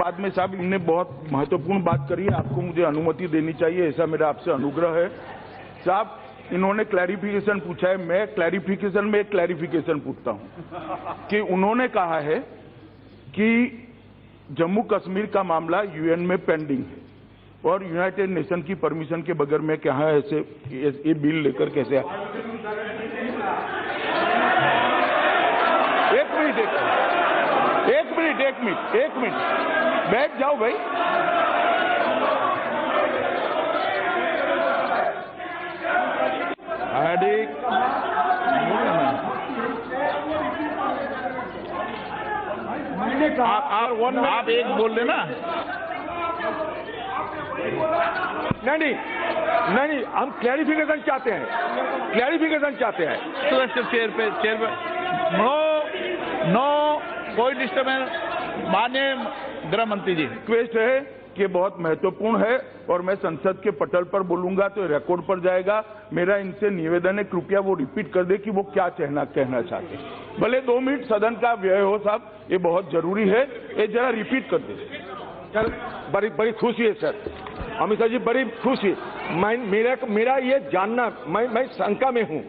बाद में साहब इनने बहुत महत्वपूर्ण बात करी है, आपको मुझे अनुमति देनी चाहिए, ऐसा मेरा आपसे अनुग्रह है। साहब इन्होंने क्लैरिफिकेशन पूछा है, मैं क्लैरिफिकेशन में एक क्लैरिफिकेशन पूछता हूं कि उन्होंने कहा है कि जम्मू कश्मीर का मामला यूएन में पेंडिंग है और यूनाइटेड नेशन की परमिशन के बगैर में क्या है ऐसे ये बिल लेकर कैसे एक मिनट बैठ जाओ भाई। आप एक बोल लेना। नहीं, हम क्लैरिफिकेशन चाहते हैं, चेयर पे नो कोई डिस्टर्बेंस। माननीय गृह मंत्री जी, रिक्वेस्ट है कि बहुत महत्वपूर्ण है और मैं संसद के पटल पर बोलूंगा तो रिकॉर्ड पर जाएगा। मेरा इनसे निवेदन है कृपया वो रिपीट कर दे कि वो क्या कहना चाहते हैं। भले 2 मिनट सदन का व्यय हो साहब, ये बहुत जरूरी है, ये जरा रिपीट कर दे। सर बड़ी खुशी है सर, अमित शाह जी बड़ी खुशी। मेरा ये जानना, मैं शंका में हूं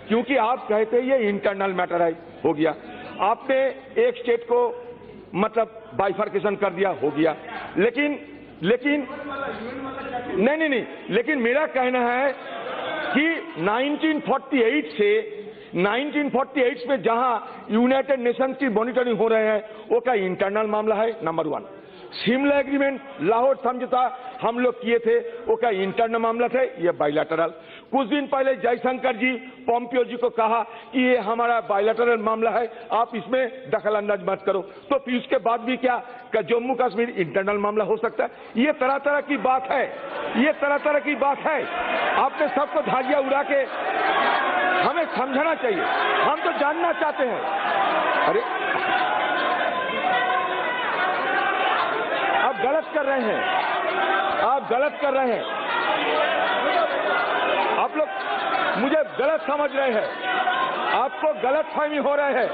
क्योंकि आप कहते ये इंटरनल मैटर है, हो गया। आपने एक स्टेट को मतलब बाइफर्केशन कर दिया, हो गया। लेकिन नहीं, लेकिन मेरा कहना है कि 1948 में जहां यूनाइटेड नेशंस की मॉनिटरिंग हो रहे हैं वो क्या इंटरनल मामला है? नंबर 1। शिमला एग्रीमेंट, लाहौर समझौता हम लोग किए थे, वो क्या इंटरनल मामला थे? ये बायलैटरल। कुछ दिन पहले जयशंकर जी पोम्पियो जी को कहा कि ये हमारा बायलैटरल मामला है, आप इसमें दखल अंदाज मत करो। तो फिर उसके बाद भी क्या जम्मू कश्मीर इंटरनल मामला हो सकता है? ये तरह तरह की बात है, आपने सबको धागिया उड़ा के हमें समझना चाहिए, हम तो जानना चाहते हैं। अरे आप गलत कर रहे हैं, आप लोग मुझे गलत समझ रहे हैं, आपको गलतफहमी हो रहे हैं।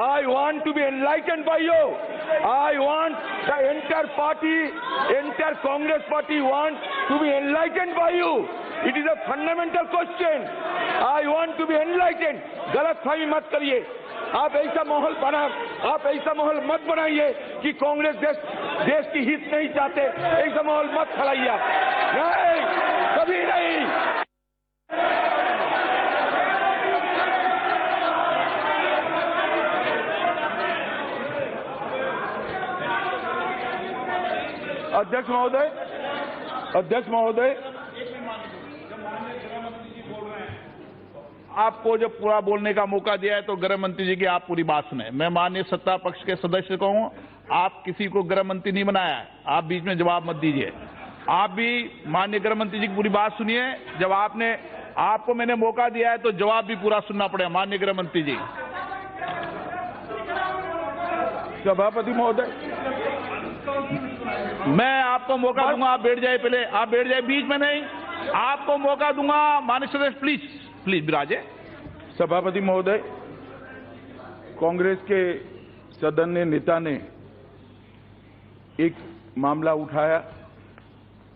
I want to be enlightened by you. I want the entire Congress party want to be enlightened by you. It is a fundamental question. I want to be enlightened. गलतफहमी मत करिए। आप ऐसा माहौल मत बनाइए कि कांग्रेस देश की हित नहीं चाहते, ऐसा माहौल मत फैलाइए। नहीं, कभी नहीं। अध्यक्ष महोदय, आपको जब पूरा बोलने का मौका दिया है तो गृह मंत्री जी की आप पूरी बात सुने। मैं माननीय सत्ता पक्ष के सदस्य को हूं, आप किसी को गृह मंत्री नहीं बनाया है, आप बीच में जवाब मत दीजिए। आप भी माननीय गृह मंत्री जी की पूरी बात सुनिए। जब आपको मैंने मौका दिया है तो जवाब भी पूरा सुनना पड़ेगा। माननीय गृह मंत्री जी। सभापति महोदय, मैं आपको मौका दूंगा, आप बैठ जाए, पहले आप बैठ जाए, बीच में नहीं, आपको मौका दूंगा। माननीय सदस्य प्लीज विराजे। सभापति महोदय, कांग्रेस के सदन नेता ने एक मामला उठाया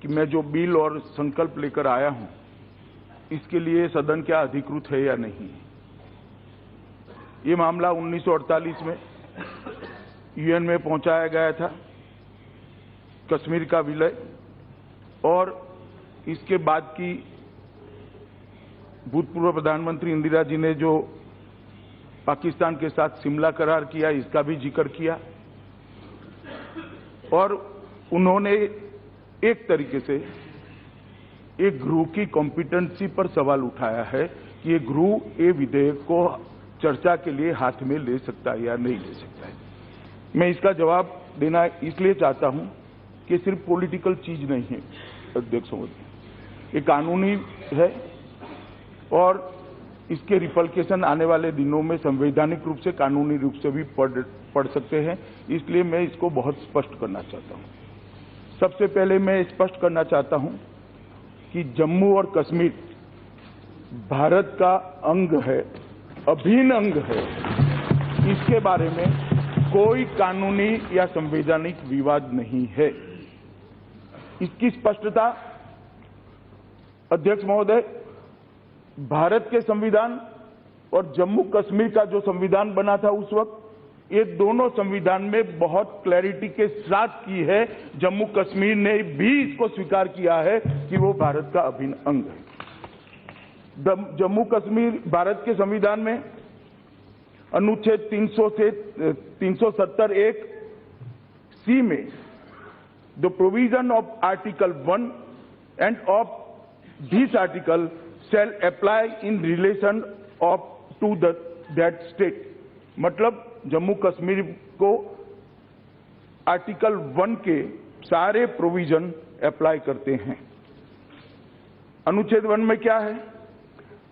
कि मैं जो बिल और संकल्प लेकर आया हूं इसके लिए सदन क्या अधिकृत है या नहीं। ये मामला 1948 में यूएन में पहुंचाया गया था, कश्मीर का विलय, और इसके बाद की भूतपूर्व प्रधानमंत्री इंदिरा जी ने जो पाकिस्तान के साथ शिमला करार किया इसका भी जिक्र किया, और उन्होंने एक तरीके से एक गृह की कॉम्पिटेंसी पर सवाल उठाया है कि ये गृह ये विधेयक को चर्चा के लिए हाथ में ले सकता है या नहीं ले सकता है। मैं इसका जवाब देना इसलिए चाहता हूं कि सिर्फ पॉलिटिकल चीज नहीं है अध्यक्ष महोदय, ये कानूनी है और इसके रिपल्केशन आने वाले दिनों में संवैधानिक रूप से, कानूनी रूप से भी पड़ सकते हैं। इसलिए मैं इसको बहुत स्पष्ट करना चाहता हूं। सबसे पहले मैं स्पष्ट करना चाहता हूं कि जम्मू और कश्मीर भारत का अंग है, अभिन्न अंग है। इसके बारे में कोई कानूनी या संवैधानिक विवाद नहीं है। इसकी स्पष्टता अध्यक्ष महोदय, भारत के संविधान और जम्मू कश्मीर का जो संविधान बना था उस वक्त, ये दोनों संविधान में बहुत क्लैरिटी के साथ की है। जम्मू कश्मीर ने भी इसको स्वीकार किया है कि वो भारत का अभिन्न अंग है। जम्मू कश्मीर भारत के संविधान में अनुच्छेद 300 से 370 एक सी में the provision of article 1 end of this article shall apply in relation of to that state, मतलब जम्मू कश्मीर को आर्टिकल 1 के सारे प्रोविजन अप्लाई करते हैं। अनुच्छेद 1 में क्या है?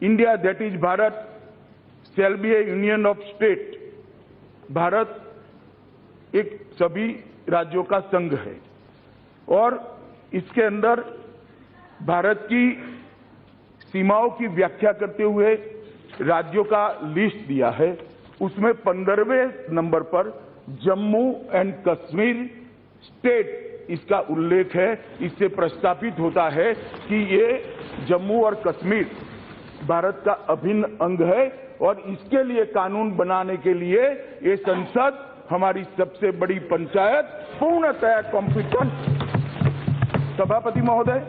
India that is Bharat shall be a union of state. Bharat एक सभी राज्यों का संघ है और इसके अंदर भारत की सीमाओं की व्याख्या करते हुए राज्यों का लिस्ट दिया है। उसमें 15वें नंबर पर जम्मू एंड कश्मीर स्टेट इसका उल्लेख है। इससे प्रस्तावित होता है कि ये जम्मू और कश्मीर भारत का अभिन्न अंग है और इसके लिए कानून बनाने के लिए ये संसद, हमारी सबसे बड़ी पंचायत, पूर्णतः कॉम्पिटेंट। सभापति महोदय,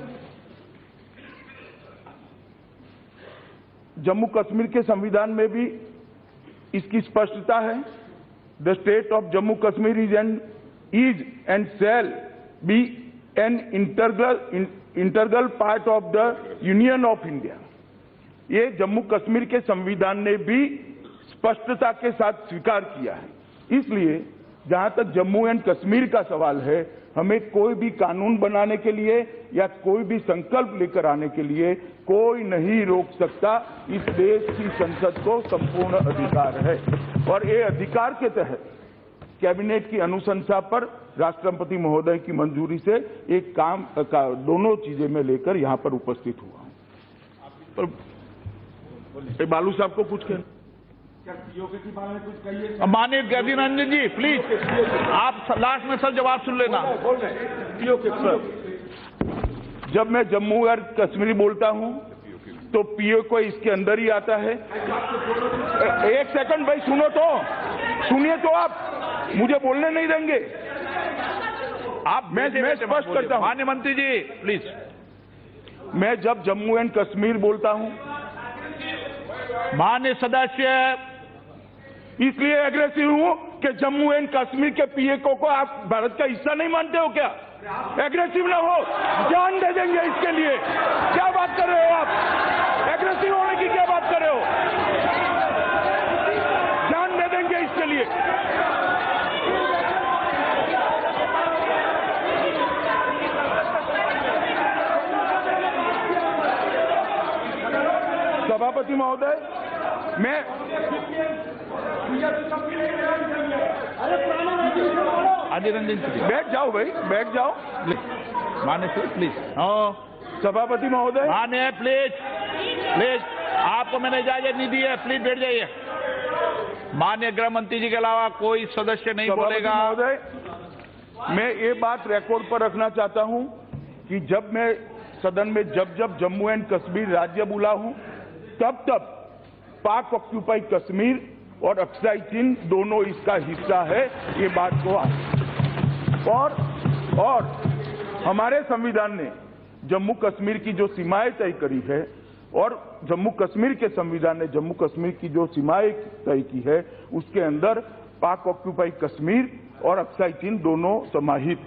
जम्मू कश्मीर के संविधान में भी इसकी स्पष्टता है। The state of Jammu Kashmir is and shall be an integral part of the Union of India. ये जम्मू कश्मीर के संविधान ने भी स्पष्टता के साथ स्वीकार किया है। इसलिए जहां तक जम्मू एंड कश्मीर का सवाल है, हमें कोई भी कानून बनाने के लिए या कोई भी संकल्प लेकर आने के लिए कोई नहीं रोक सकता। इस देश की संसद को संपूर्ण अधिकार है और ये अधिकार के तहत कैबिनेट की अनुशंसा पर राष्ट्रपति महोदय की मंजूरी से एक काम दोनों चीजें मैं लेकर यहां पर उपस्थित हुआ हूं। बालू साहब को कुछ कहना? माननीय गैदीन रंजन जी, प्लीज आप लास्ट में सब जवाब सुन लेना। जब मैं जम्मू और कश्मीर बोलता हूं तो पीओ को इसके अंदर ही आता है। एक सेकंड भाई, सुनो तो, सुनिए तो, आप मुझे बोलने नहीं देंगे। आप मैं स्पष्ट करता हूं। माननीय मंत्री जी प्लीज। मैं जब जम्मू एंड कश्मीर बोलता हूं, माननीय सदस्य, इसलिए एग्रेसिव हूं कि जम्मू एंड कश्मीर के पीएको को आप भारत का हिस्सा नहीं मानते हो क्या? एग्रेसिव ना हो, जान दे देंगे इसके लिए। क्या बात कर रहे हो आप? एग्रेसिव होने की क्या बात कर रहे हो? जान दे देंगे इसके लिए। सभापति महोदय, मैं अजय रंजन जी बैठ जाओ भाई, बैठ जाओ। माननीय सर प्लीज। सभापति महोदय, माननीय प्लीज प्लीज, आपको मैंने इजाजत नहीं दी है, प्लीज बैठ जाइए। माननीय गृह मंत्री जी के अलावा कोई सदस्य नहीं बोलेगा। महोदय, मैं ये बात रिकॉर्ड पर रखना चाहता हूं कि जब मैं सदन में जब जम्मू एंड कश्मीर राज्य बोला हूं, तब पाक ऑक्यूपाई कश्मीर और अक्साई चीन दोनों इसका हिस्सा है। ये बात को और हमारे संविधान ने जम्मू कश्मीर की जो सीमाएं तय करी है और जम्मू कश्मीर के संविधान ने जम्मू कश्मीर की जो सीमाएं तय की है, उसके अंदर पाक ऑक्यूपाई कश्मीर और अक्साई चीन दोनों समाहित